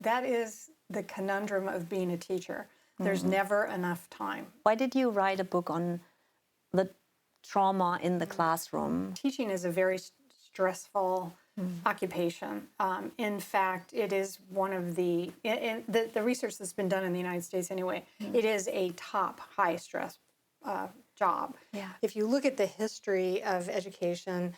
that is the conundrum of being a teacher. There's never enough time. Why did you write a book on the trauma in the classroom? Teaching is a very stressful occupation. In fact, it is one of the research that's been done in the United States anyway, it is a top high stress job. Yeah. If you look at the history of education,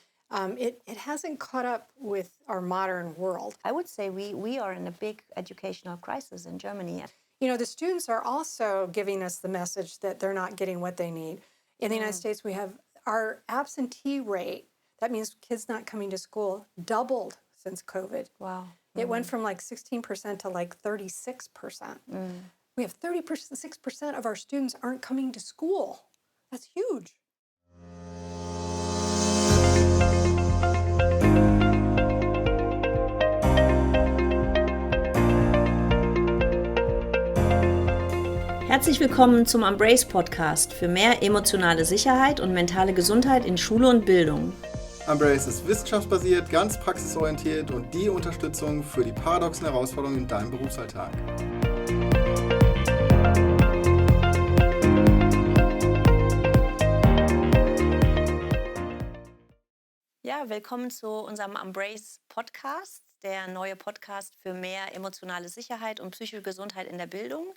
it hasn't caught up with our modern world. I would say we are in a big educational crisis in Germany. You know, the students are also giving us the message that they're not getting what they need. In the United States, we have our absentee rate, that means kids not coming to school, doubled since COVID. Wow. It went from like 16% to like 36%. We have 36% of our students aren't coming to school. That's huge. Herzlich willkommen zum Embrace Podcast für mehr emotionale Sicherheit und mentale Gesundheit in Schule und Bildung. Embrace ist wissenschaftsbasiert, ganz praxisorientiert und die Unterstützung für die paradoxen Herausforderungen in deinem Berufsalltag. Ja, willkommen zu unserem Embrace Podcast, der neue Podcast für mehr emotionale Sicherheit und psychische Gesundheit in der Bildung.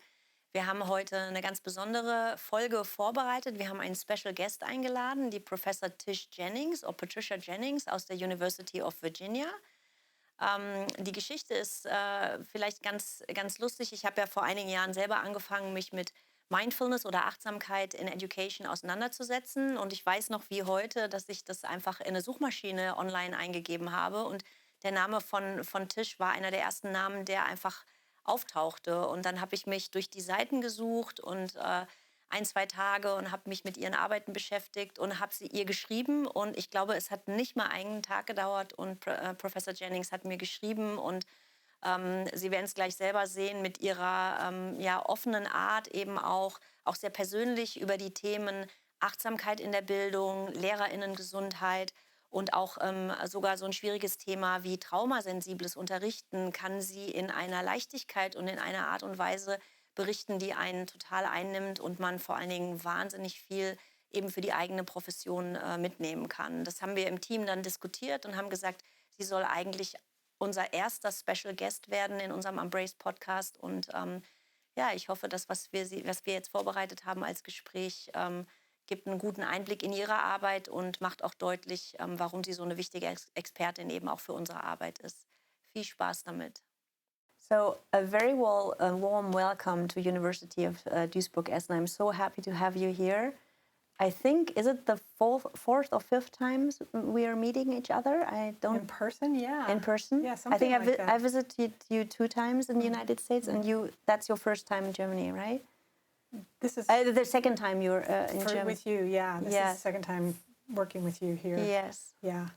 Wir haben heute eine ganz besondere Folge vorbereitet. Wir haben einen Special Guest eingeladen, die Professor Patricia Jennings aus der University of Virginia. Die Geschichte ist vielleicht ganz, ganz lustig. Ich habe ja vor einigen Jahren selber angefangen, mich mit Mindfulness oder Achtsamkeit in Education auseinanderzusetzen. Und ich weiß noch wie heute, dass ich das einfach in eine Suchmaschine online eingegeben habe. Und der Name von Tisch war einer der ersten Namen, der einfach auftauchte. Und dann habe ich mich durch die Seiten gesucht und 1-2 Tage und habe mich mit ihren Arbeiten beschäftigt und habe sie ihr geschrieben. Und ich glaube, es hat nicht mal einen Tag gedauert und Professor Jennings hat mir geschrieben und Sie werden es gleich selber sehen mit ihrer offenen Art, eben auch sehr persönlich über die Themen Achtsamkeit in der Bildung, LehrerInnengesundheit und auch sogar so ein schwieriges Thema wie traumasensibles Unterrichten kann sie in einer Leichtigkeit und in einer Art und Weise berichten, die einen total einnimmt und man vor allen Dingen wahnsinnig viel eben für die eigene Profession mitnehmen kann. Das haben wir im Team dann diskutiert und haben gesagt, sie soll eigentlich unser erster Special Guest werden in unserem Embrace Podcast. Und ich hoffe, dass was wir jetzt vorbereitet haben als Gespräch, gibt einen guten Einblick in ihre Arbeit und macht auch deutlich, warum sie so eine wichtige Expertin eben auch für unsere Arbeit ist. Viel Spaß damit. So, a very warm welcome to University of Duisburg-Essen. I'm so happy to have you here. I think, is it the fourth or fifth times we are meeting each other? I don't. In person, yeah. In person? Yeah, something I think like that. I visited you 2 times in the United States, and that's your first time in Germany, right? This is the second time you're in Germany. With you, yeah. This is the second time working with you here. Yes. Yeah.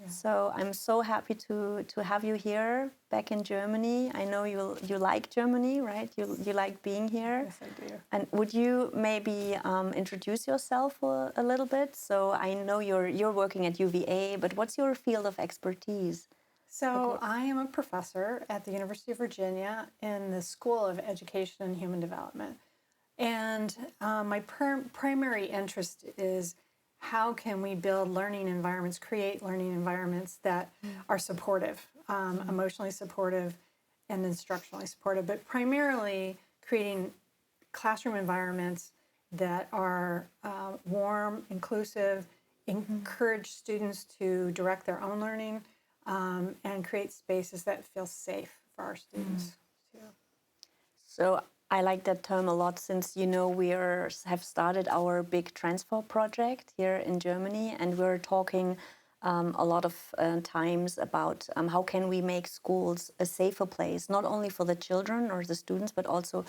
So I'm so happy to have you here back in Germany. I know you like Germany, right? You like being here. Yes, I do. And would you maybe introduce yourself a little bit? So I know you're working at UVA, but what's your field of expertise? So I am a professor at the University of Virginia in the School of Education and Human Development. And my primary interest is how can we build learning environments, create learning environments that are supportive, emotionally supportive and instructionally supportive, but primarily creating classroom environments that are warm, inclusive, encourage students to direct their own learning, and create spaces that feel safe for our students too. So I like that term a lot since, we have started our big transfer project here in Germany, and we're talking a lot of times about how can we make schools a safer place, not only for the children or the students, but also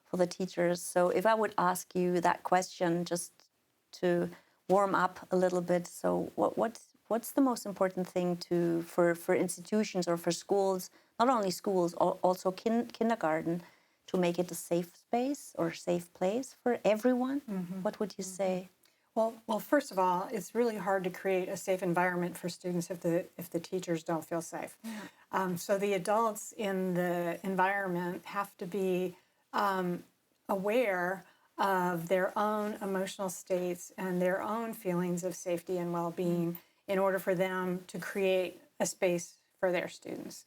for the teachers. So if I would ask you that question just to warm up a little bit, so what's the most important thing for institutions or for schools, not only schools, also kindergarten, to make it a safe space or safe place for everyone? What would you say? Well, first of all, it's really hard to create a safe environment for students if the teachers don't feel safe. So the adults in the environment have to be aware of their own emotional states and their own feelings of safety and well-being in order for them to create a space for their students.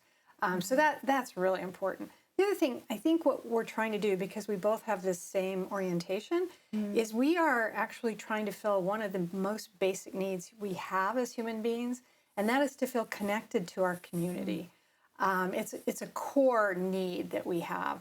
So that's really important. The other thing, I think what we're trying to do, because we both have this same orientation, is we are actually trying to fill one of the most basic needs we have as human beings, and that is to feel connected to our community. It's a core need that we have,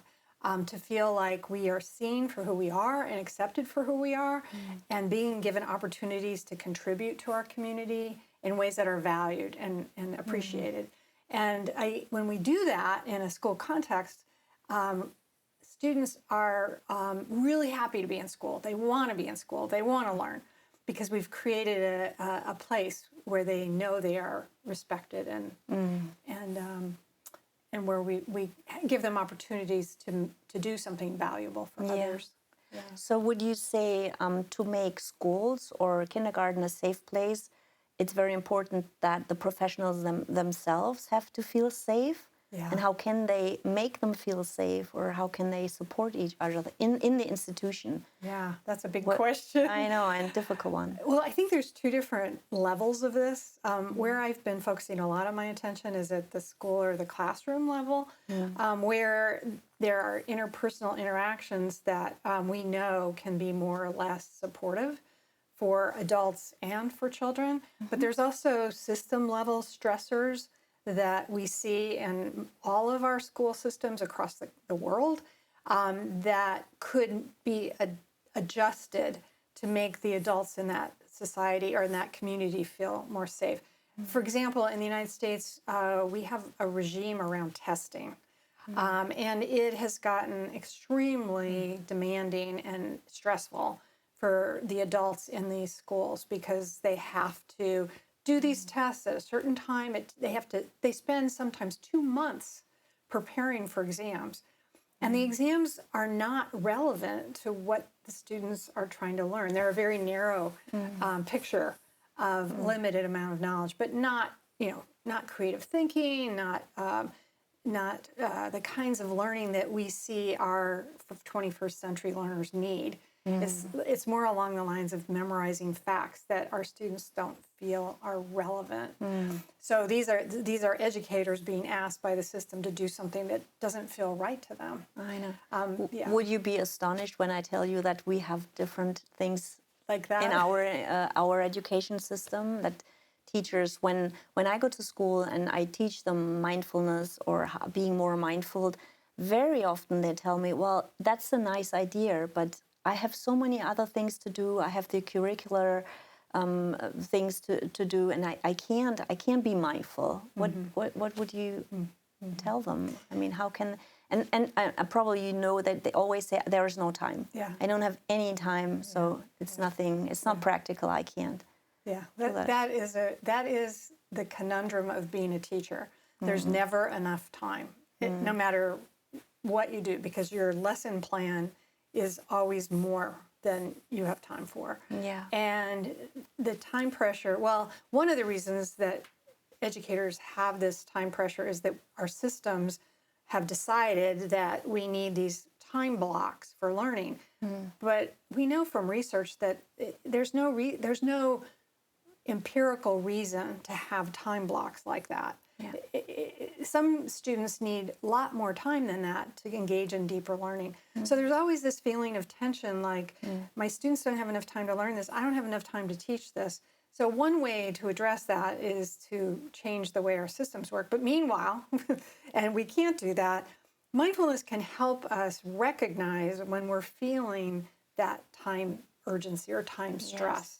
to feel like we are seen for who we are and accepted for who we are, and being given opportunities to contribute to our community in ways that are valued and appreciated. And when we do that in a school context, students are really happy to be in school. They want to be in school. They want to learn, because we've created a place where they know they are respected and where we give them opportunities to do something valuable for others. Yeah. So would you say to make schools or kindergarten a safe place, it's very important that the professionals themselves have to feel safe? Yeah. And how can they make them feel safe, or how can they support each other in the institution? Yeah, that's a big question. I know, and a difficult one. Well, I think there's two different levels of this. Where I've been focusing a lot of my attention is at the school or the classroom level, where there are interpersonal interactions that we know can be more or less supportive for adults and for children. But there's also system level stressors that we see in all of our school systems across the world that could be adjusted to make the adults in that society or in that community feel more safe. For example, in the United States, we have a regime around testing. And it has gotten extremely demanding and stressful for the adults in these schools, because they have to do these tests at a certain time. They spend sometimes 2 months preparing for exams. And the exams are not relevant to what the students are trying to learn. They're a very narrow picture of limited amount of knowledge, but not creative thinking, not the kinds of learning that we see our 21st century learners need. It's more along the lines of memorizing facts that our students don't feel are relevant. So these are educators being asked by the system to do something that doesn't feel right to them. I know. Would you be astonished when I tell you that we have different things like that in our education system? That teachers, when I go to school and I teach them mindfulness or being more mindful, very often they tell me, "Well, that's a nice idea, but I have so many other things to do. I have the curricular things to do, and I can't be mindful." What would you tell them? I mean, how can and probably you know that they always say there is no time. Yeah. I don't have any time, so it's nothing. It's not practical. I can't. Yeah, that is the conundrum of being a teacher. There's never enough time, no matter what you do, because your lesson plan is always more than you have time for. Yeah. And the time pressure, well, one of the reasons that educators have this time pressure is that our systems have decided that we need these time blocks for learning. But we know from research that there's no empirical reason to have time blocks like that. Yeah. Some students need a lot more time than that to engage in deeper learning. So there's always this feeling of tension, like my students don't have enough time to learn this. I don't have enough time to teach this. So one way to address that is to change the way our systems work. But meanwhile, and we can't do that, mindfulness can help us recognize when we're feeling that time urgency or time stress. Yes.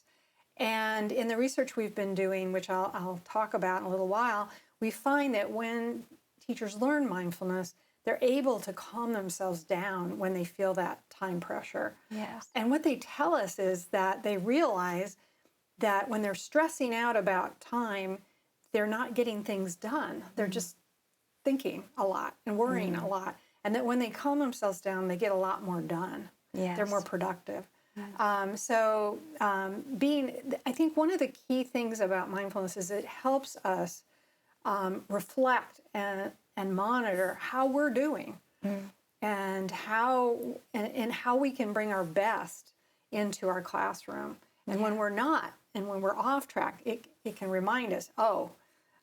And in the research we've been doing, which I'll talk about in a little while, we find that when teachers learn mindfulness, they're able to calm themselves down when they feel that time pressure. Yes. And what they tell us is that they realize that when they're stressing out about time, they're not getting things done. They're just thinking a lot and worrying a lot. And that when they calm themselves down, they get a lot more done. Yes. They're more productive. I think one of the key things about mindfulness is it helps us reflect and monitor how we're doing and how we can bring our best into our classroom. And when we're not, and when we're off track, it can remind us, oh,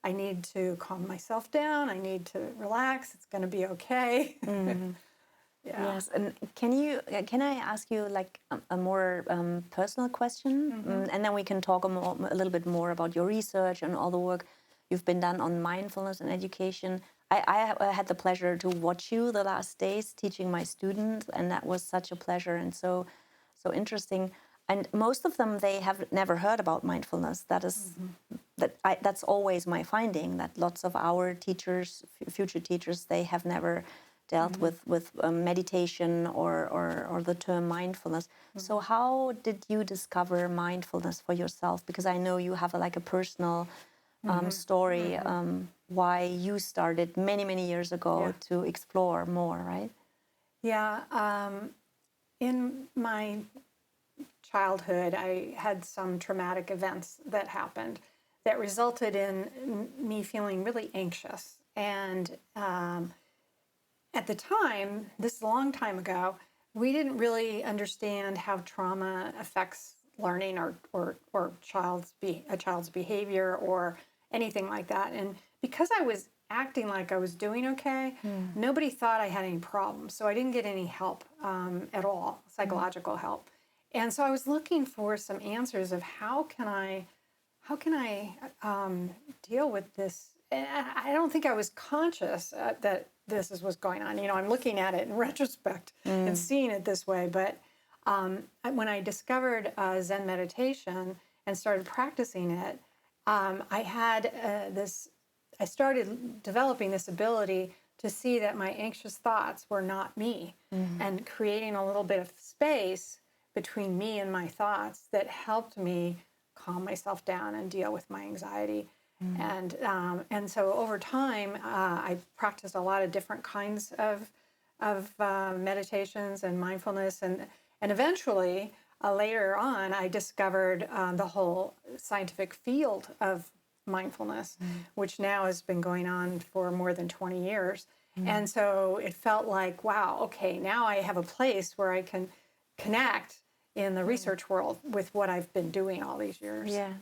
I need to calm myself down. I need to relax. It's going to be okay. Yeah. Yes, and can I ask you like a more personal question, and then we can talk a little bit more about your research and all the work you've been done on mindfulness and education. I had the pleasure to watch you the last days teaching my students, and that was such a pleasure and so interesting. And most of them, they have never heard about mindfulness. That is that's always my finding, that lots of our teachers, future teachers, they have never dealt with meditation or the term mindfulness. So how did you discover mindfulness for yourself? Because I know you have a personal story why you started many years ago to explore more, right? Yeah. In my childhood, I had some traumatic events that happened that resulted in me feeling really anxious. And at the time, this is a long time ago, we didn't really understand how trauma affects learning or a child's behavior or anything like that. And because I was acting like I was doing okay, nobody thought I had any problems. So I didn't get any help at all, psychological help. And so I was looking for some answers of how can I deal with this. And I don't think I was conscious that this is what's going on. I'm looking at it in retrospect and seeing it this way. But when I discovered Zen meditation and started practicing it, I started developing this ability to see that my anxious thoughts were not me, and creating a little bit of space between me and my thoughts that helped me calm myself down and deal with my anxiety. And so over time, I practiced a lot of different kinds of meditations and mindfulness, and eventually later on, I discovered the whole scientific field of mindfulness, which now has been going on for more than 20 years. And so it felt like, wow, okay, now I have a place where I can connect in the research world with what I've been doing all these years. Yeah.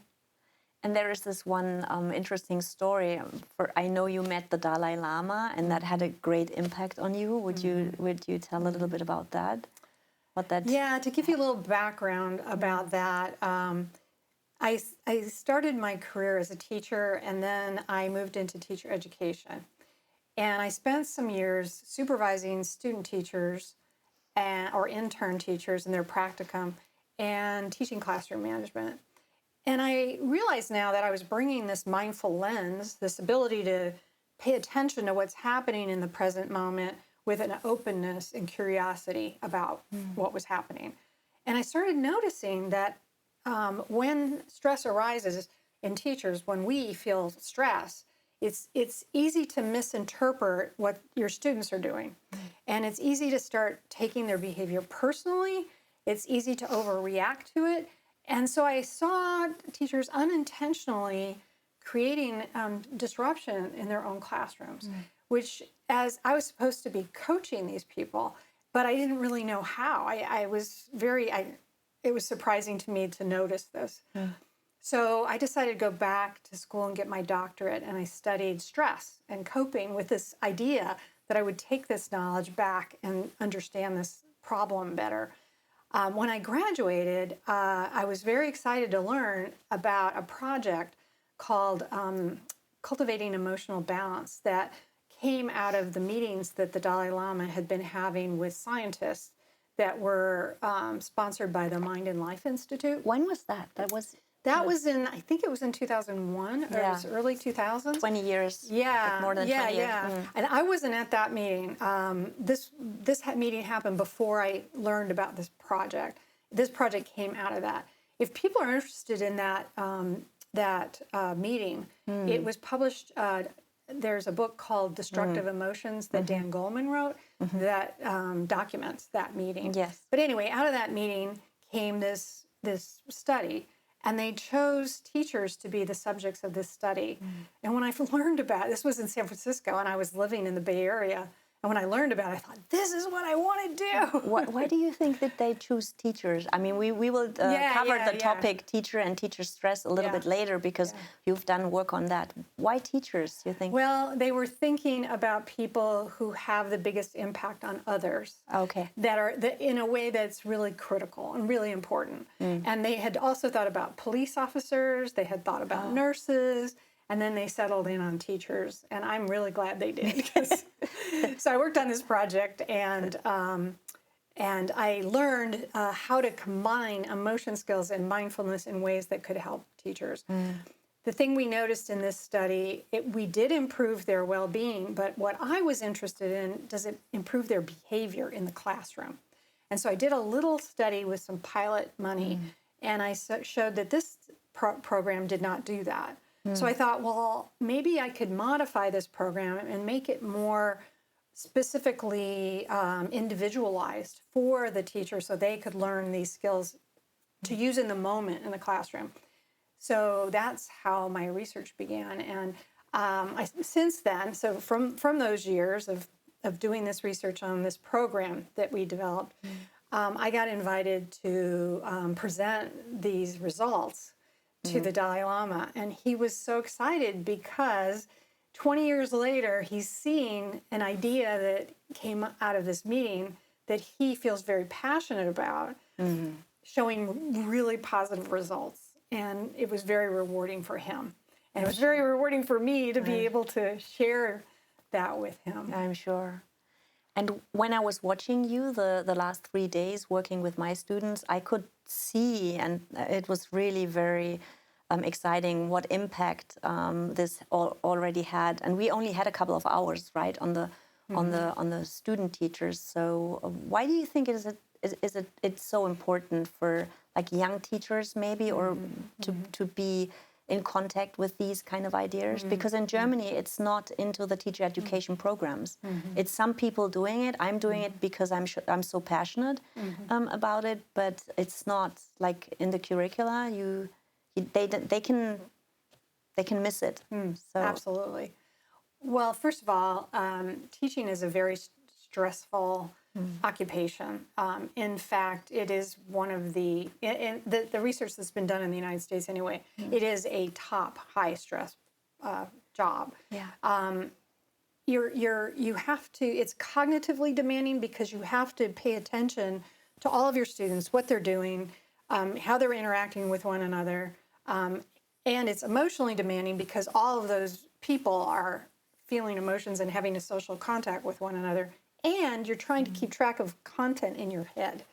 And there is this one interesting story. I know you met the Dalai Lama, and that had a great impact on you. Would you tell a little bit about that? Yeah, to give you a little background about that, I started my career as a teacher, and then I moved into teacher education. And I spent some years supervising student teachers or intern teachers in their practicum and teaching classroom management. And I realized now that I was bringing this mindful lens, this ability to pay attention to what's happening in the present moment with an openness and curiosity about what was happening. And I started noticing that when stress arises in teachers, when we feel stress, it's easy to misinterpret what your students are doing. And it's easy to start taking their behavior personally. It's easy to overreact to it. And so I saw teachers unintentionally creating disruption in their own classrooms, which, as I was supposed to be coaching these people, but I didn't really know how. It was surprising to me to notice this. So I decided to go back to school and get my doctorate, and I studied stress and coping with this idea that I would take this knowledge back and understand this problem better. When I graduated, I was very excited to learn about a project called Cultivating Emotional Balance that came out of the meetings that the Dalai Lama had been having with scientists that were sponsored by the Mind and Life Institute. When was that? That was in, I think it was in 2001, or it was early 2000s. 20 years. Yeah. Like more than 20 years. Yeah. And I wasn't at that meeting. This meeting happened before I learned about this project. This project came out of that. If people are interested in that meeting, it was published. There's a book called Destructive Emotions that Dan Goleman wrote that documents that meeting. Yes. But anyway, out of that meeting came this study. And they chose teachers to be the subjects of this study. And when I learned about it, this was in San Francisco, and I was living in the Bay Area. And when I learned about it, I thought, this is what I want to do. Why do you think that they choose teachers? I mean, we will cover the topic teacher and teacher stress a little bit later, because you've done work on that. Why teachers, you think? Well, they were thinking about people who have the biggest impact on others. Okay. That are in a way that's really critical and really important. And they had also thought about police officers. They had thought about nurses. And then they settled in on teachers, and I'm really glad they did. So I worked on this project, and I learned how to combine emotion skills and mindfulness in ways that could help teachers. The thing we noticed in this study, we did improve their well-being, but what I was interested in, does it improve their behavior in the classroom? And so I did a little study with some pilot money, and I showed that this program did not do that. So I thought, well, maybe I could modify this program and make it more specifically individualized for the teacher so they could learn these skills to use in the moment in the classroom. So that's how my research began. And since then, so from those years of doing this research on this program that we developed, I got invited to present these results to the Dalai Lama. And he was so excited because 20 years later, he's seeing an idea that came out of this meeting that he feels very passionate about, showing really positive results. And it was very rewarding for him. And it was very rewarding for me to be able to share that with him. I'm sure. And when I was watching you the last 3 days working with my students, I could see, and it was really very exciting, what impact this already had. And we only had a couple of hours, right, on the student teachers. So why do you think it's so important for like young teachers maybe, or to be in contact with these kind of ideas? Because in Germany, it's not into the teacher education programs. It's some people doing it. I'm doing it because I'm so passionate about it, but it's not like in the curricula. They can miss it. So. Absolutely. Well, first of all, teaching is a very stressful occupation. In fact, it is one of the research that's been done in the United States anyway, it is a top high stress job. Yeah. You have to, it's cognitively demanding because you have to pay attention to all of your students, what they're doing, how they're interacting with one another. And it's emotionally demanding because all of those people are feeling emotions and having a social contact with one another. And you're trying to keep track of content in your head.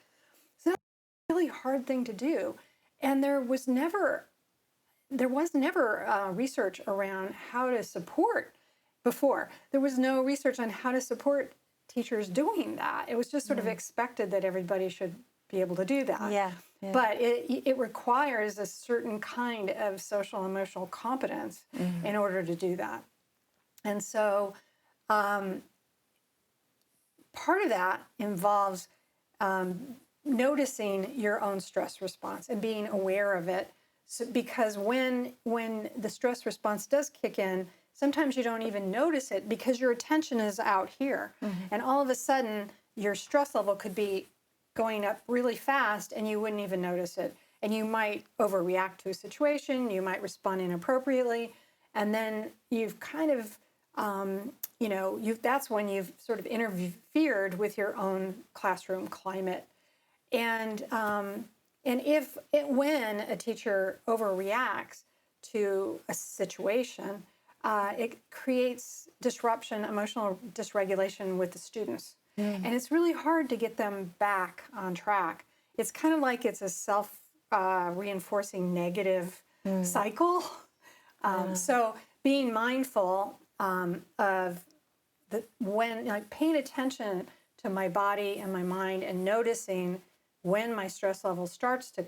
So that's a really hard thing to do. And there was never research around how to support before. There was no research on how to support teachers doing that. It was just sort of expected that everybody should be able to do that. Yeah. But it requires a certain kind of social emotional competence in order to do that. And so part of that involves noticing your own stress response and being aware of it. So, because when the stress response does kick in, sometimes you don't even notice it because your attention is out here. And all of a sudden, your stress level could be going up really fast and you wouldn't even notice it. And you might overreact to a situation, you might respond inappropriately, and then you've kind of, that's when you've sort of interfered with your own classroom climate. And when a teacher overreacts to a situation, it creates disruption, emotional dysregulation with the students. And it's really hard to get them back on track. It's kind of like it's a self-reinforcing negative cycle. So being mindful of paying attention to my body and my mind and noticing when my stress level starts to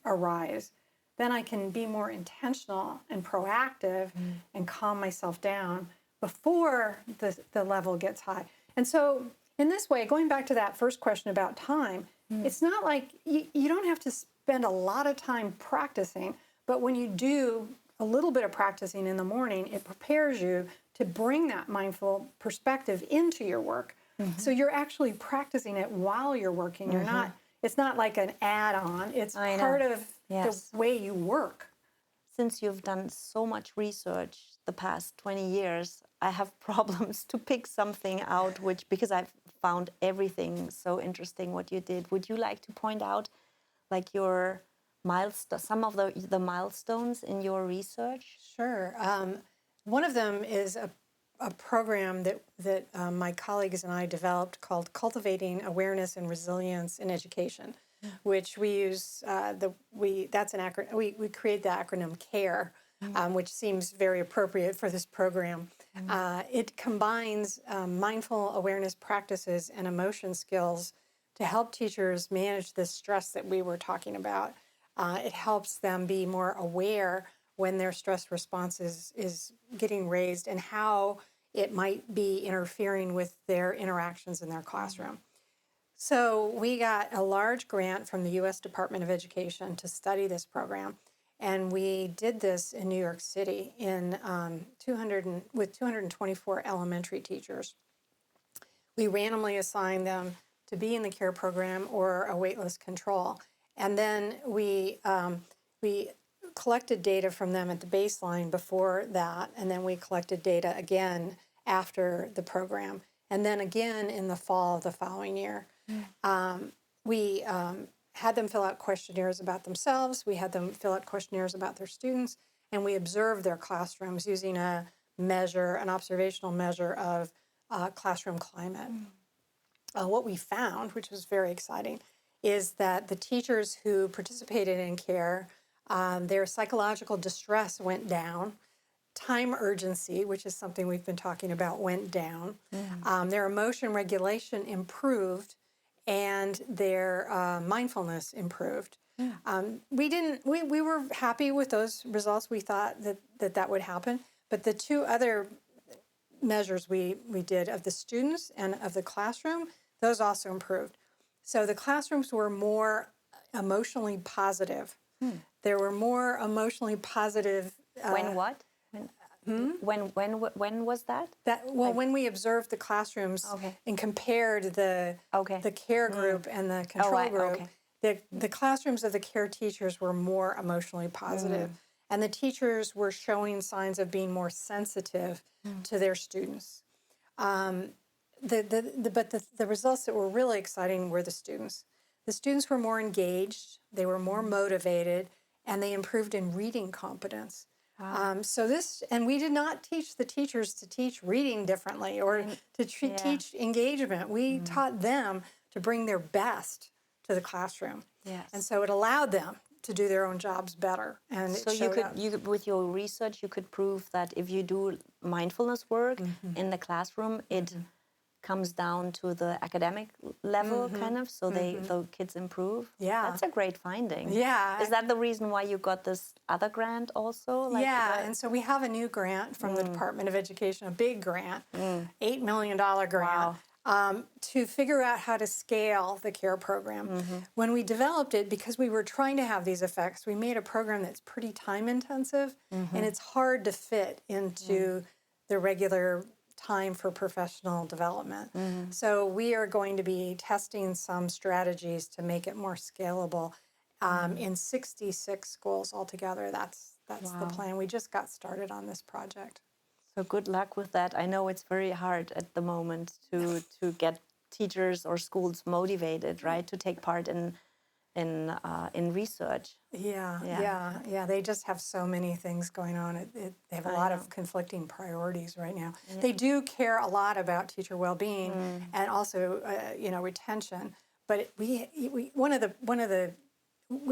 arise, then I can be more intentional and proactive and calm myself down before the level gets high. And so in this way, going back to that first question about time, it's not like you don't have to spend a lot of time practicing, but when you do a little bit of practicing in the morning, it prepares you to bring that mindful perspective into your work. So you're actually practicing it while you're working. You're not, it's not like an add-on. It's part of the way you work. Since you've done so much research the past 20 years, I have problems to pick something out, because I've found everything so interesting what you did. Would you like to point out like your some of the milestones in your research? Sure. One of them is a program that my colleagues and I developed called Cultivating Awareness and Resilience in Education, which we use, that's an acronym, we create the acronym CARE, which seems very appropriate for this program. It combines mindful awareness practices and emotion skills to help teachers manage the stress that we were talking about. It helps them be more aware when their stress response is getting raised and how it might be interfering with their interactions in their classroom. So we got a large grant from the U.S. Department of Education to study this program, and we did this in New York City with 224 elementary teachers. We randomly assigned them to be in the CARE program or a waitlist control, and then we collected data from them at the baseline before that, and then we collected data again after the program, and then again in the fall of the following year. We had them fill out questionnaires about themselves, we had them fill out questionnaires about their students, and we observed their classrooms using an observational measure of classroom climate. What we found, which was very exciting, is that the teachers who participated in CARE, their psychological distress went down, time urgency, which is something we've been talking about, went down, their emotion regulation improved, and their mindfulness improved. We were happy with those results. We thought that would happen, but the two other measures we did of the students and of the classroom, those also improved. So the classrooms were more emotionally positive. There were more emotionally positive. When what? When was that? When we observed the classrooms and compared the CARE group and the control group, the classrooms of the CARE teachers were more emotionally positive, and the teachers were showing signs of being more sensitive to their students. But the results that were really exciting were the students. The students were more engaged, they were more motivated, and they improved in reading competence. And we did not teach the teachers to teach reading differently or to teach engagement. We taught them to bring their best to the classroom. And so it allowed them to do their own jobs better. And so you could, with your research, you could prove that if you do mindfulness work in the classroom, it comes down to the academic level, kind of, so the kids improve. That's a great finding. Is that the reason why you got this other grant also? And so we have a new grant from the Department of Education, a big grant, $8 million grant, to figure out how to scale the CARE program. When we developed it, because we were trying to have these effects, we made a program that's pretty time intensive, and it's hard to fit into the regular time for professional development. So we are going to be testing some strategies to make it more scalable in 66 schools altogether. That's the plan. We just got started on this project. So good luck with that. I know it's very hard at the moment to get teachers or schools motivated, right, to take part in research. They just have so many things going on. They have a lot of conflicting priorities right now. They do care a lot about teacher well-being and also retention. But we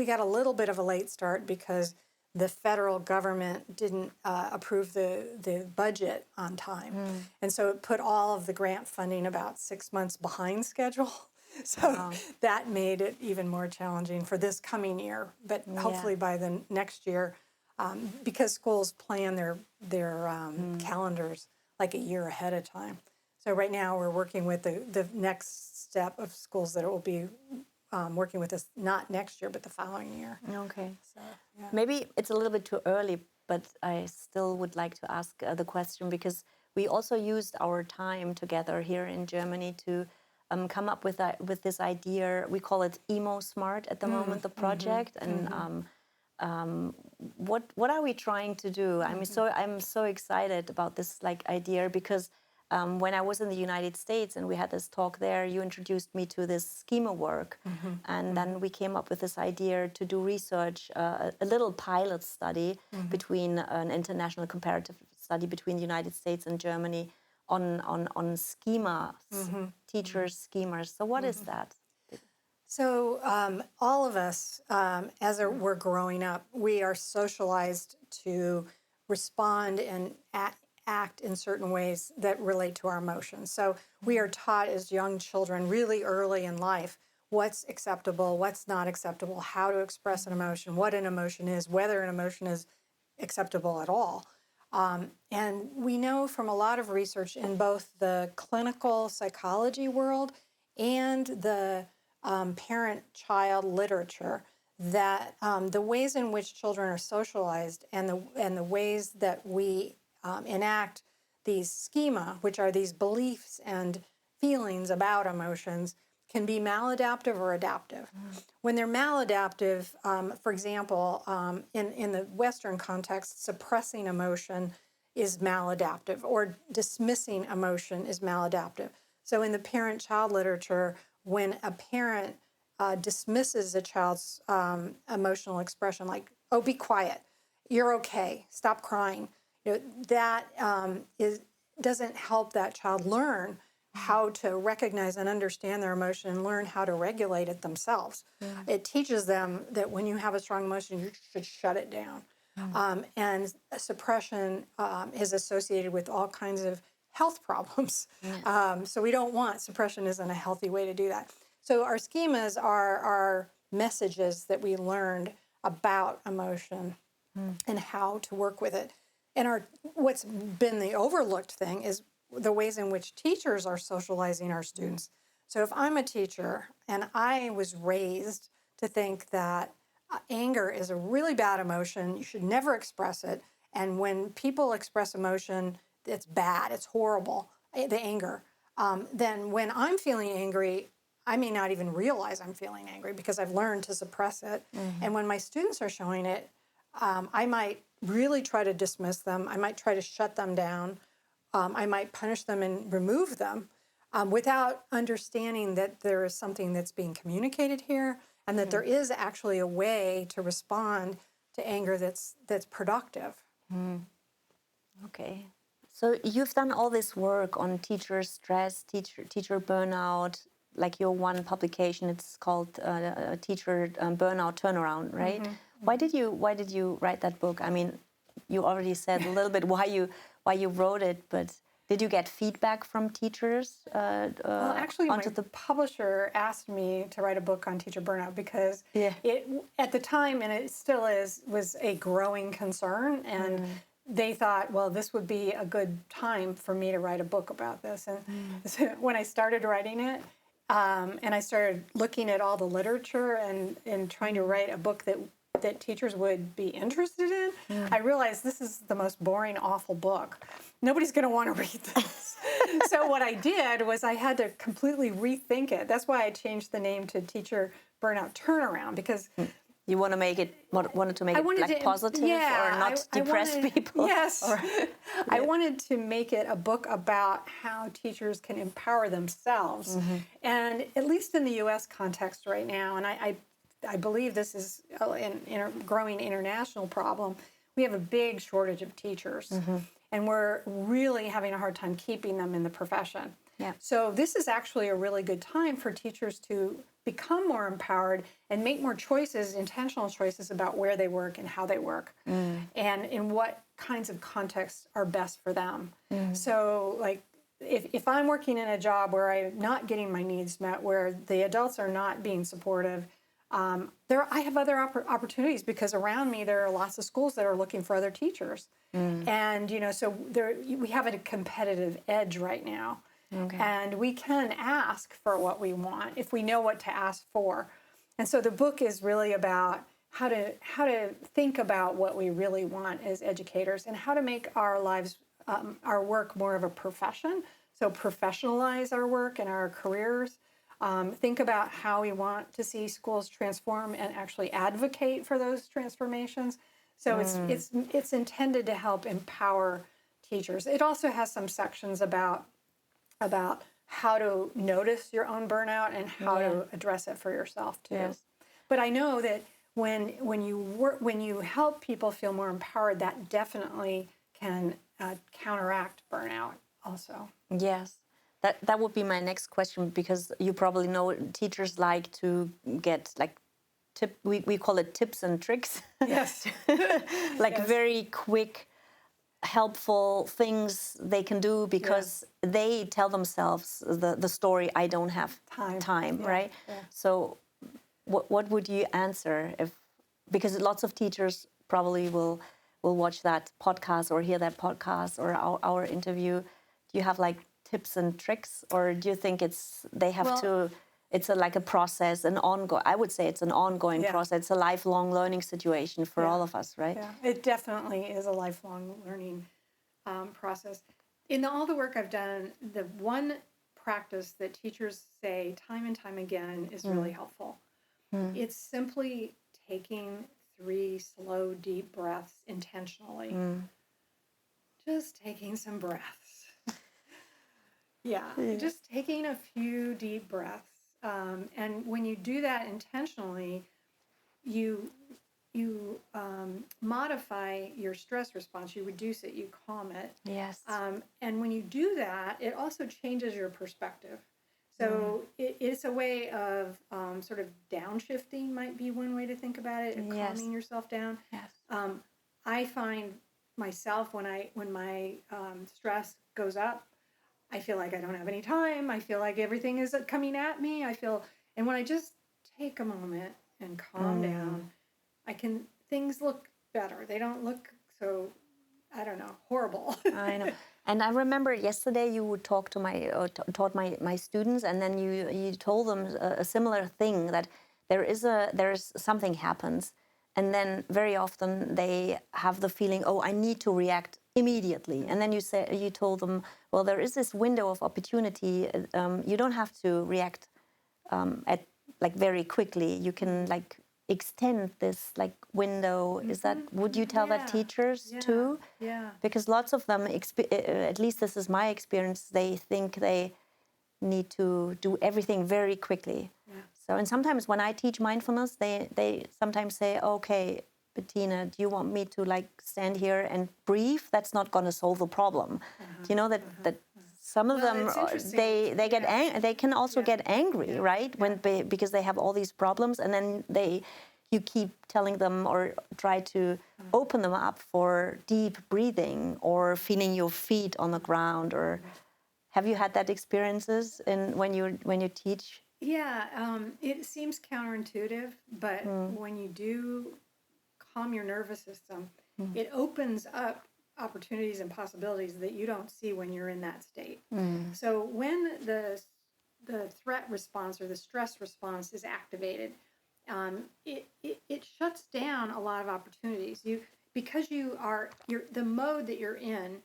got a little bit of a late start because the federal government didn't approve the budget on time, and so it put all of the grant funding about 6 months behind schedule. So that made it even more challenging for this coming year. But hopefully by the next year, because schools plan their calendars like a year ahead of time. So right now we're working with the next step of schools that it will be working with this not next year, but the following year. Okay. So, yeah. Maybe it's a little bit too early, but I still would like to ask the question because we also used our time together here in Germany to come up with this idea. We call it Emo Smart at the moment, the project, and what are we trying to do? I'm so excited about this idea because when I was in the United States and we had this talk there, you introduced me to this schema work, and then we came up with this idea to do research, a little pilot study between an international comparative study between the United States and Germany on schemas, teachers' schemas. So what is that? So all of us, as we're growing up, we are socialized to respond and act in certain ways that relate to our emotions. So we are taught as young children really early in life what's acceptable, what's not acceptable, how to express an emotion, what an emotion is, whether an emotion is acceptable at all. And we know from a lot of research in both the clinical psychology world and the parent-child literature that the ways in which children are socialized and the ways that we enact these schema, which are these beliefs and feelings about emotions, can be maladaptive or adaptive. When they're maladaptive, for example, in the Western context, suppressing emotion is maladaptive, or dismissing emotion is maladaptive. So in the parent-child literature, when a parent dismisses a child's emotional expression, like, oh, be quiet, you're okay, stop crying, that doesn't help that child learn how to recognize and understand their emotion and learn how to regulate it themselves. It teaches them that when you have a strong emotion, you should shut it down. And suppression is associated with all kinds of health problems. So we don't want, suppression isn't a healthy way to do that. So our schemas are messages that we learned about emotion and how to work with it. And what's been the overlooked thing is the ways in which teachers are socializing our students. So if I'm a teacher and I was raised to think that anger is a really bad emotion, you should never express it, and when people express emotion, it's bad, it's horrible, the anger, then when I'm feeling angry, I may not even realize I'm feeling angry because I've learned to suppress it. And when my students are showing it, I might really try to dismiss them. I might try to shut them down. I might punish them and remove them without understanding that there is something that's being communicated here and that there is actually a way to respond to anger that's productive. Okay. So you've done all this work on teacher stress, teacher burnout, like your one publication, it's called Teacher Burnout Turnaround, right? Why did you write that book? I mean, you already said a little bit why you wrote it, but did you get feedback from teachers? Well, actually, my publisher asked me to write a book on teacher burnout because it, at the time, and it still is, was a growing concern, and they thought, well, this would be a good time for me to write a book about this. And so when I started writing it, and I started looking at all the literature and trying to write a book that teachers would be interested in, I realized this is the most boring, awful book. Nobody's going to want to read this. So what I did was I had to completely rethink it. That's why I changed the name to Teacher Burnout Turnaround, because you wanted to make it positive or not depress people. Yes. I wanted to make it a book about how teachers can empower themselves. And at least in the U.S. context right now, and I believe this is a growing international problem, we have a big shortage of teachers. And we're really having a hard time keeping them in the profession. So this is actually a really good time for teachers to become more empowered and make more choices, intentional choices about where they work and how they work and in what kinds of contexts are best for them. So like if I'm working in a job where I'm not getting my needs met, where the adults are not being supportive, I have other opportunities because around me there are lots of schools that are looking for other teachers. And, so we have a competitive edge right now. And we can ask for what we want if we know what to ask for. And so the book is really about how to think about what we really want as educators and how to make our lives, our work more of a profession. So professionalize our work and our careers. Think about how we want to see schools transform and actually advocate for those transformations. So it's intended to help empower teachers. It also has some sections about how to notice your own burnout and how to address it for yourself too. Yes. But I know that when you help people feel more empowered, that definitely can counteract burnout also. Yes. That would be my next question, because you probably know teachers like to get like we call it tips and tricks. Yes. Like very quick, helpful things they can do because they tell themselves the story, I don't have time, right? Yeah. So what would you answer because lots of teachers probably will watch that podcast or hear that podcast or our interview. Do you have like tips and tricks, or do you think it's like a process, I would say it's an ongoing process. It's a lifelong learning situation for all of us, right? Yeah, it definitely is a lifelong learning process. In all the work I've done, the one practice that teachers say time and time again is really helpful. It's simply taking 3 slow, deep breaths intentionally. Just taking some breaths. Just taking a few deep breaths. And when you do that intentionally, you modify your stress response. You reduce it, you calm it. Yes. And when you do that, it also changes your perspective. So it's a way of sort of downshifting might be one way to think about it, and calming yourself down. Yes. I find myself when my stress goes up, I feel like I don't have any time. I feel like everything is coming at me. And when I just take a moment and calm down, things look better. They don't look so, I don't know, horrible. I know. And I remember yesterday you would talk to taught my students, and then you told them a similar thing, that there's something happens, and then very often they have the feeling, oh, I need to react immediately. And then you told them, well, there is this window of opportunity. You don't have to react at like very quickly. You can like extend this like window. Is that, would you tell that teachers too? Yeah. Because lots of them, at least this is my experience, they think they need to do everything very quickly. Yeah. So, and sometimes when I teach mindfulness, they sometimes say, okay, Bettina, do you want me to like stand here and breathe? That's not going to solve the problem. You know that some of them they get they can also get angry, right? Because they have all these problems, and then you keep telling them or try to open them up for deep breathing or feeling your feet on the ground. Or have you had that experiences when you teach? Yeah, it seems counterintuitive, but when you do calm your nervous system, it opens up opportunities and possibilities that you don't see when you're in that state. So when the threat response or the stress response is activated, it shuts down a lot of opportunities. Because the mode that you're in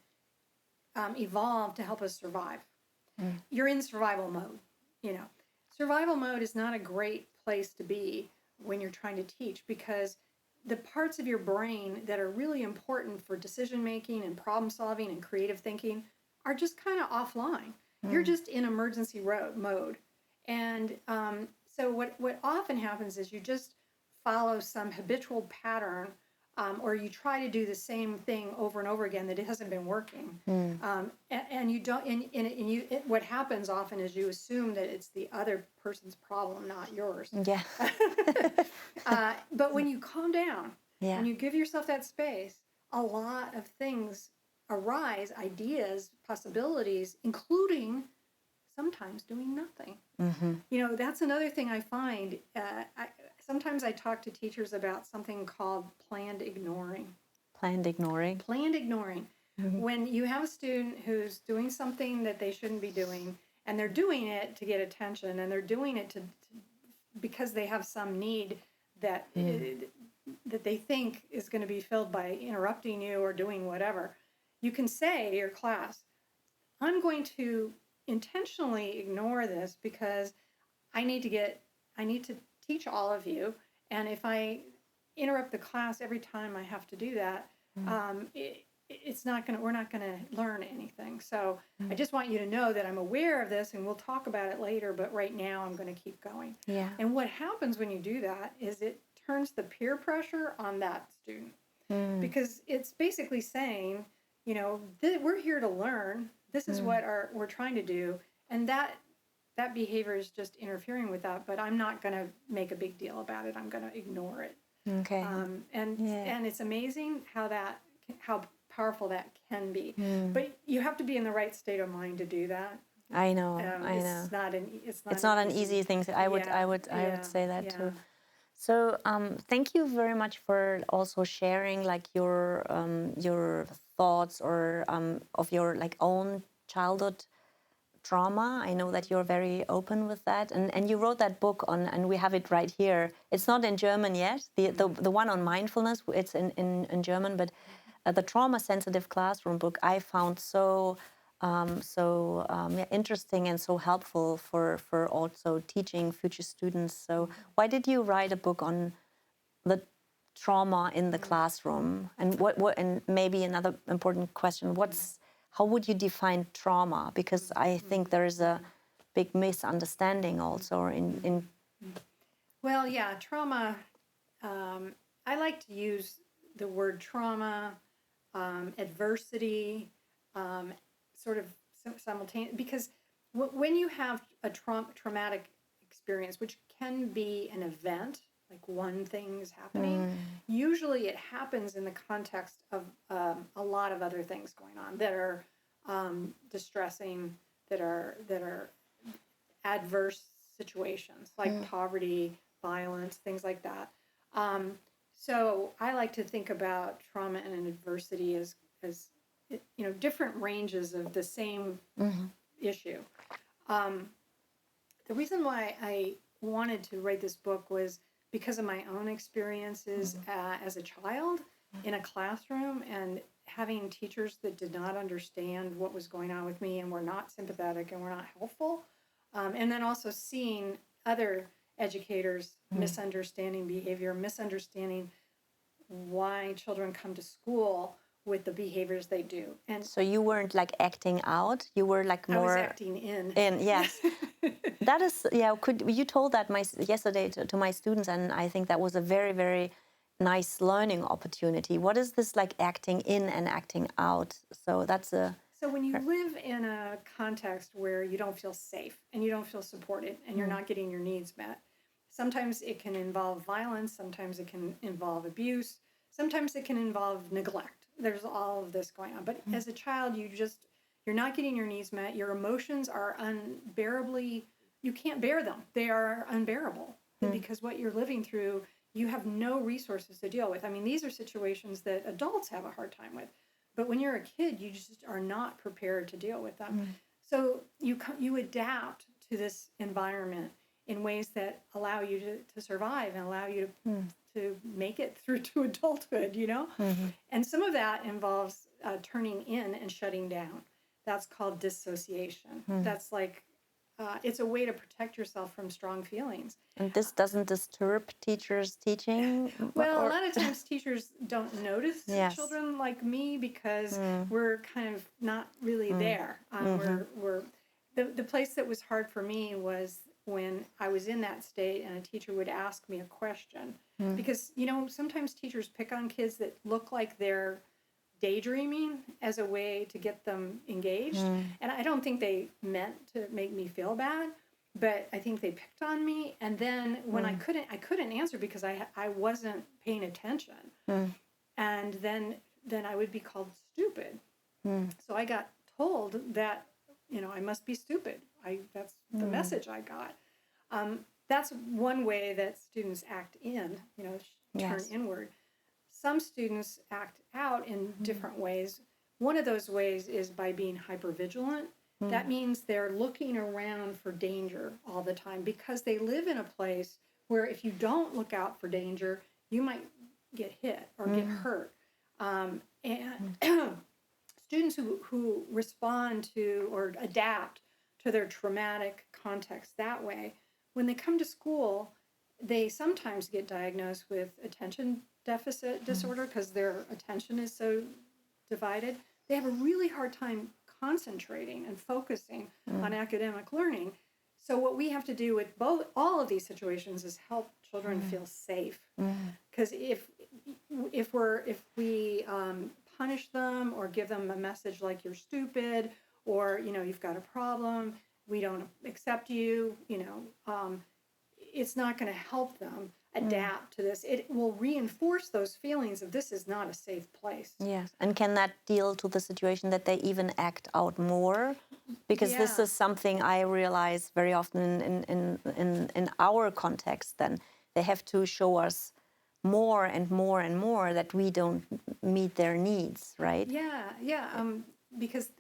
evolved to help us survive. You're in survival mode. Survival mode is not a great place to be when you're trying to teach, because the parts of your brain that are really important for decision making and problem solving and creative thinking are just kind of offline. You're just in emergency mode. And so what often happens is you just follow some habitual pattern, or you try to do the same thing over and over again that it hasn't been working. And you don't. What happens often is you assume that it's the other person's problem, not yours. Yeah. But when you calm down, when you give yourself that space, a lot of things arise, ideas, possibilities, including sometimes doing nothing. That's another thing I find. Sometimes I talk to teachers about something called planned ignoring. Planned ignoring? Planned ignoring. When you have a student who's doing something that they shouldn't be doing, and they're doing it to get attention, and they're doing it to because they have some need that that they think is going to be filled by interrupting you or doing whatever, you can say to your class, I'm going to intentionally ignore this because I need to teach all of you. And if I interrupt the class every time I have to do that, we're not going to learn anything. So I just want you to know that I'm aware of this and we'll talk about it later, but right now I'm going to keep going. Yeah. And what happens when you do that is it turns the peer pressure on that student because it's basically saying, we're here to learn. This is what we're trying to do. And that behavior is just interfering with that, but I'm not going to make a big deal about it. I'm going to ignore it. Okay. And it's amazing how powerful that can be. But you have to be in the right state of mind to do that. I know. It's not an easy thing. I would say that too. So thank you very much for also sharing like your thoughts or of your like own childhood trauma. I know that you're very open with that, and you wrote that book on, and we have it right here. It's not in German yet. The one on mindfulness, it's in German, but the trauma sensitive classroom book I found so interesting and so helpful for also teaching future students. So why did you write a book on the trauma in the classroom? And what and maybe another important question, how would you define trauma? Because I think there is a big misunderstanding also in Well, yeah, trauma, I like to use the word trauma, adversity, sort of simultaneous, because when you have a traumatic experience, which can be an event, like one thing is happening, usually it happens in the context of a lot of other things going on that are distressing, that are adverse situations, like poverty, violence, things like that. So I like to think about trauma and adversity as different ranges of the same issue. The reason why I wanted to write this book was because of my own experiences as a child in a classroom and having teachers that did not understand what was going on with me and were not sympathetic and were not helpful. And then also seeing other educators misunderstanding behavior, misunderstanding why children come to school with the behaviors they do. And so you weren't like acting out, you were like more I was acting in. Yes. That is, you told that yesterday to my students, and I think that was a very, very nice learning opportunity. What is this like acting in and acting out? So So when you live in a context where you don't feel safe and you don't feel supported and you're not getting your needs met, sometimes it can involve violence, sometimes it can involve abuse, sometimes it can involve neglect. There's all of this going on. But as a child, you're not getting your needs met. Your emotions are unbearably, you can't bear them. They are unbearable because what you're living through, you have no resources to deal with. I mean, these are situations that adults have a hard time with. But when you're a kid, you just are not prepared to deal with them. So you adapt to this environment in ways that allow you to survive and allow you to make it through to adulthood, And some of that involves turning in and shutting down. That's called dissociation. That's like, it's a way to protect yourself from strong feelings. And this doesn't disturb teachers teaching? Well, a lot of times teachers don't notice children like me because we're kind of not really there. We're the place that was hard for me was when I was in that state and a teacher would ask me a question. Because, sometimes teachers pick on kids that look like they're daydreaming as a way to get them engaged. And I don't think they meant to make me feel bad, but I think they picked on me. And then when I couldn't answer because I wasn't paying attention. And then I would be called stupid. So I got told that, I must be stupid. That's the message I got. That's one way that students act in, turn inward. Some students act out in different ways. One of those ways is by being hypervigilant. That means they're looking around for danger all the time because they live in a place where if you don't look out for danger, you might get hit or get hurt. And students who respond to or adapt to their traumatic context that way, when they come to school, they sometimes get diagnosed with attention deficit disorder because their attention is so divided. They have a really hard time concentrating and focusing on academic learning. So what we have to do with all of these situations is help children feel safe. Because if we punish them or give them a message like you're stupid or you've got a problem, we don't accept you, it's not going to help them adapt to this. It will reinforce those feelings of this is not a safe place. Yes, and can that deal to the situation that they even act out more? Because this is something I realize very often in our context. Then they have to show us more and more and more that we don't meet their needs, right? Because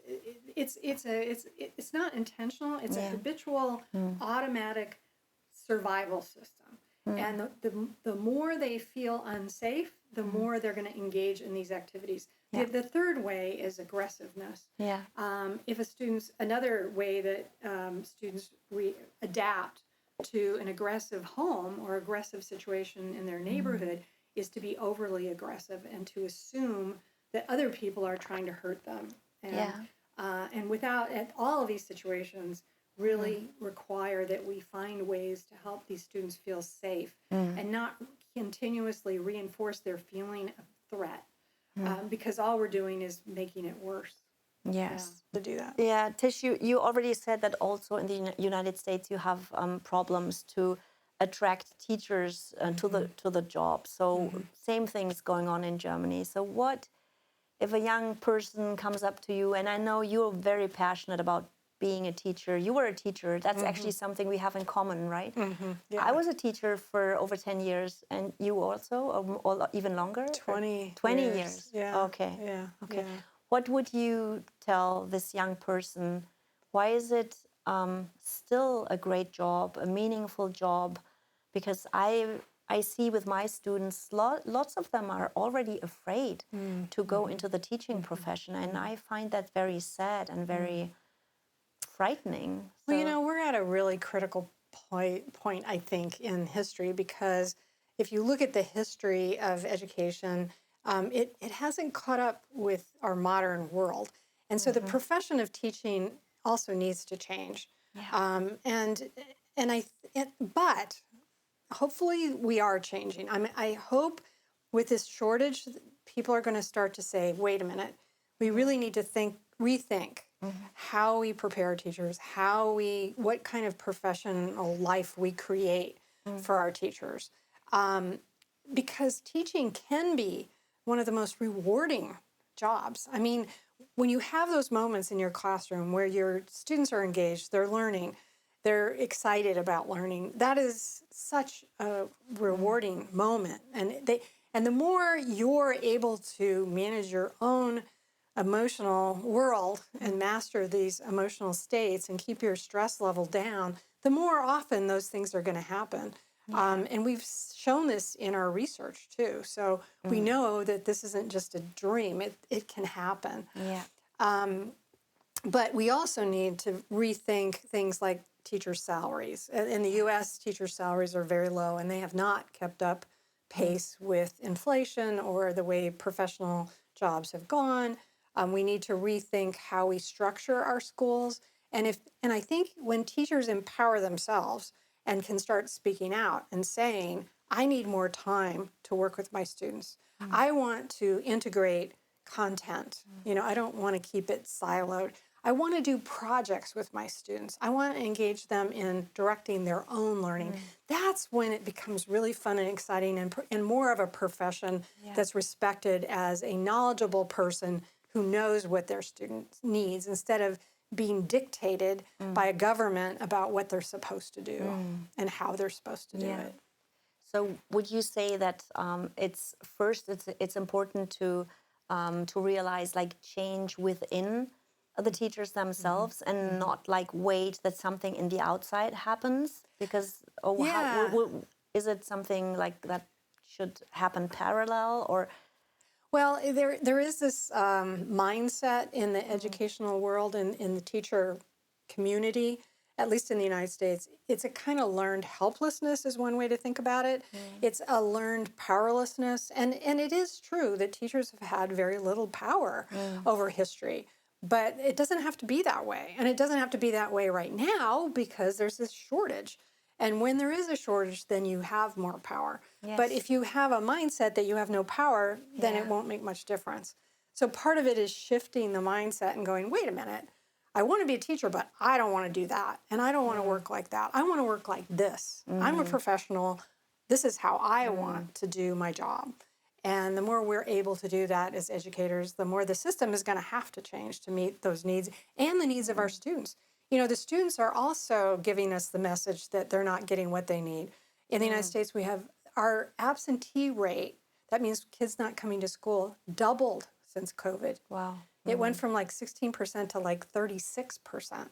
it's not intentional. It's a habitual, automatic survival system. And the more they feel unsafe, the more they're going to engage in these activities. The third way is aggressiveness. Another way that students adapt to an aggressive home or aggressive situation in their neighborhood is to be overly aggressive and to assume that other people are trying to hurt them. And all of these situations really require that we find ways to help these students feel safe and not continuously reinforce their feeling of threat because all we're doing is making it worse. To do that. Yeah, Tish, you already said that also in the United States you have problems to attract teachers to the job. So same thing is going on in Germany. So what if a young person comes up to you, and I know you're very passionate about being a teacher. You were a teacher. That's actually something we have in common, right? I was a teacher for over 10 years, and you also, or even longer? 20 years. Yeah. Okay. Okay. Yeah. What would you tell this young person? Why is it still a great job, a meaningful job? Because I see with my students, lots of them are already afraid to go into the teaching profession, and I find that very sad and very frightening. Well, we're at a really critical point, I think, in history, because if you look at the history of education, it hasn't caught up with our modern world. And so the profession of teaching also needs to change. But hopefully we are changing. I hope with this shortage, people are going to start to say, wait a minute, we really need to rethink how we prepare teachers, what kind of professional life we create for our teachers. Because teaching can be one of the most rewarding jobs. I mean, when you have those moments in your classroom where your students are engaged, they're learning, they're excited about learning, that is such a rewarding moment. And the more you're able to manage your own emotional world and master these emotional states and keep your stress level down, the more often those things are going to happen. And we've shown this in our research too. So we know that this isn't just a dream, it can happen. But we also need to rethink things like teacher salaries. In the US, teacher salaries are very low, and they have not kept up pace with inflation or the way professional jobs have gone. We need to rethink how we structure our schools. And I think when teachers empower themselves and can start speaking out and saying, I need more time to work with my students. I want to integrate content. I don't want to keep it siloed. I want to do projects with my students. I want to engage them in directing their own learning. That's when it becomes really fun and exciting and more of a profession that's respected as a knowledgeable person who knows what their students needs instead of being dictated by a government about what they're supposed to do and how they're supposed to do it. So would you say that it's important to realize change within the teachers themselves and not wait that something in the outside happens? Because is it something like that should happen parallel, or? Well, there is this mindset in the educational world and in the teacher community, at least in the United States. It's a kind of learned helplessness is one way to think about it. It's a learned powerlessness. And it is true that teachers have had very little power over history. But it doesn't have to be that way. And it doesn't have to be that way right now because there's this shortage. And when there is a shortage, then you have more power. Yes. But if you have a mindset that you have no power, then it won't make much difference. So part of it is shifting the mindset and going, wait a minute, I want to be a teacher, but I don't want to do that. And I don't want to work like that. I want to work like this. I'm a professional. This is how I want to do my job. And the more we're able to do that as educators, the more the system is going to have to change to meet those needs and the needs of our students. You know, the students are also giving us the message that they're not getting what they need. In the United States, we have our absentee rate, that means kids not coming to school, doubled since COVID. Wow. It went from like 16% to like 36%.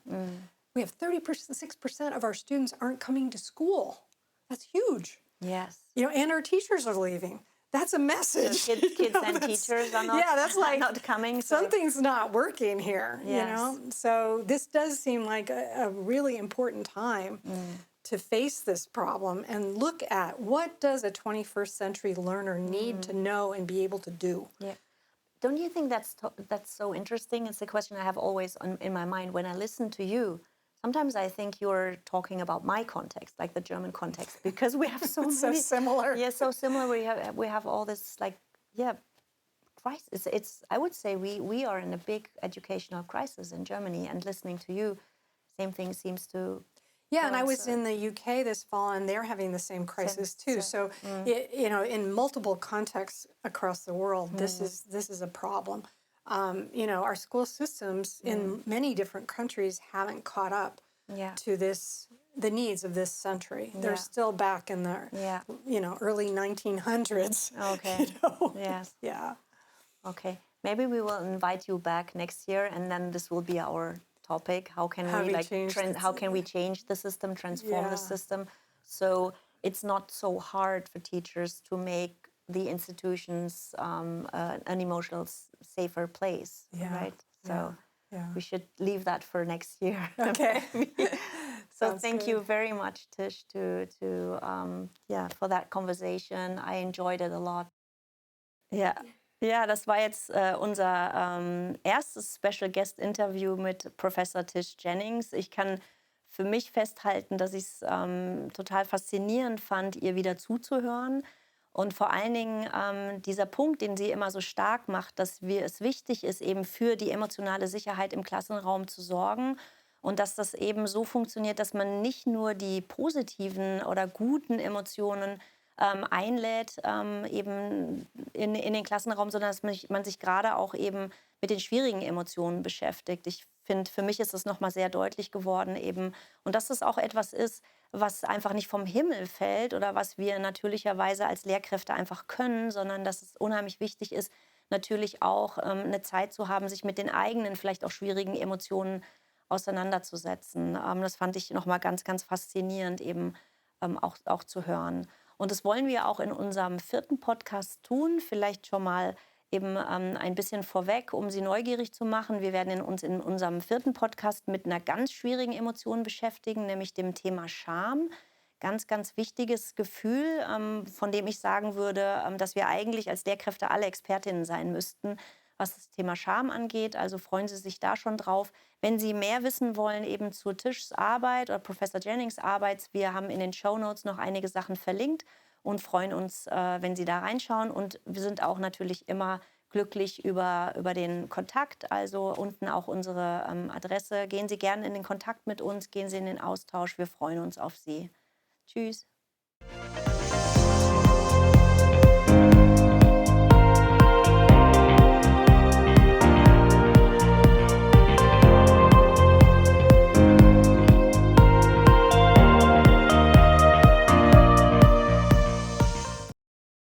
We have 36% of our students aren't coming to school. That's huge. Yes. You know, and our teachers are leaving. That's a message. So kids and teachers are not, that's like, not coming. So. Something's not working here, Yes. you know? So this does seem like a really important time to face this problem and look at what does a 21st century learner need to know and be able to do. Yeah. Don't you think that's so interesting? It's a question I have always in my mind when I listen to you. Sometimes I think you're talking about my context, like the German context, because we have so So many. similar. Yeah, so similar. We have all this crisis. It's I would say we are in a big educational crisis in Germany, and listening to you, same thing seems to. Yeah, and I was in the UK this fall, and they're having the same crisis too. So, you know, in multiple contexts across the world, this is a problem. You know, our school systems in many different countries haven't caught up to the needs of this century. They're still back in the you know, early 1900s. Okay. You know? Yes. Yeah. Okay. Maybe we will invite you back next year, and then this will be our topic. How can we change the system, transform the system, so it's not so hard for teachers to make the institutions an emotional safer place, right? So we should leave that for next year. Okay. So thank you very much, Tish, for that conversation. I enjoyed it a lot. Ja, das war jetzt unser erstes Special Guest Interview mit Professor Tish Jennings. Ich kann für mich festhalten, dass ich es total faszinierend fand, ihr wieder zuzuhören. Und vor allen Dingen dieser Punkt, den sie immer so stark macht, dass es wichtig ist, eben für die emotionale Sicherheit im Klassenraum zu sorgen. Und dass das eben so funktioniert, dass man nicht nur die positiven oder guten Emotionen einlädt eben in den Klassenraum, sondern dass man sich gerade auch eben mit den schwierigen Emotionen beschäftigt. Ich finde, für mich ist das nochmal sehr deutlich geworden eben. Und dass das auch etwas ist, was einfach nicht vom Himmel fällt oder was wir natürlicherweise als Lehrkräfte einfach können, sondern dass es unheimlich wichtig ist, natürlich auch eine Zeit zu haben, sich mit den eigenen, vielleicht auch schwierigen Emotionen auseinanderzusetzen. Das fand ich nochmal ganz, ganz faszinierend eben auch zu hören. Und das wollen wir auch in unserem 4. Podcast tun, vielleicht schon mal eben ein bisschen vorweg, um Sie neugierig zu machen. Wir werden uns in unserem 4. Podcast mit einer ganz schwierigen Emotion beschäftigen, nämlich dem Thema Scham. Ganz, ganz wichtiges Gefühl, von dem ich sagen würde, dass wir eigentlich als Lehrkräfte alle Expertinnen sein müssten, was das Thema Scham angeht. Also freuen Sie sich da schon drauf. Wenn Sie mehr wissen wollen eben zu Tischs Arbeit oder Professor Jennings Arbeit, wir haben in den Shownotes noch einige Sachen verlinkt und freuen uns, wenn Sie da reinschauen. Und wir sind auch natürlich immer glücklich über den Kontakt. Also unten auch unsere Adresse. Gehen Sie gerne in den Kontakt mit uns, gehen Sie in den Austausch. Wir freuen uns auf Sie. Tschüss.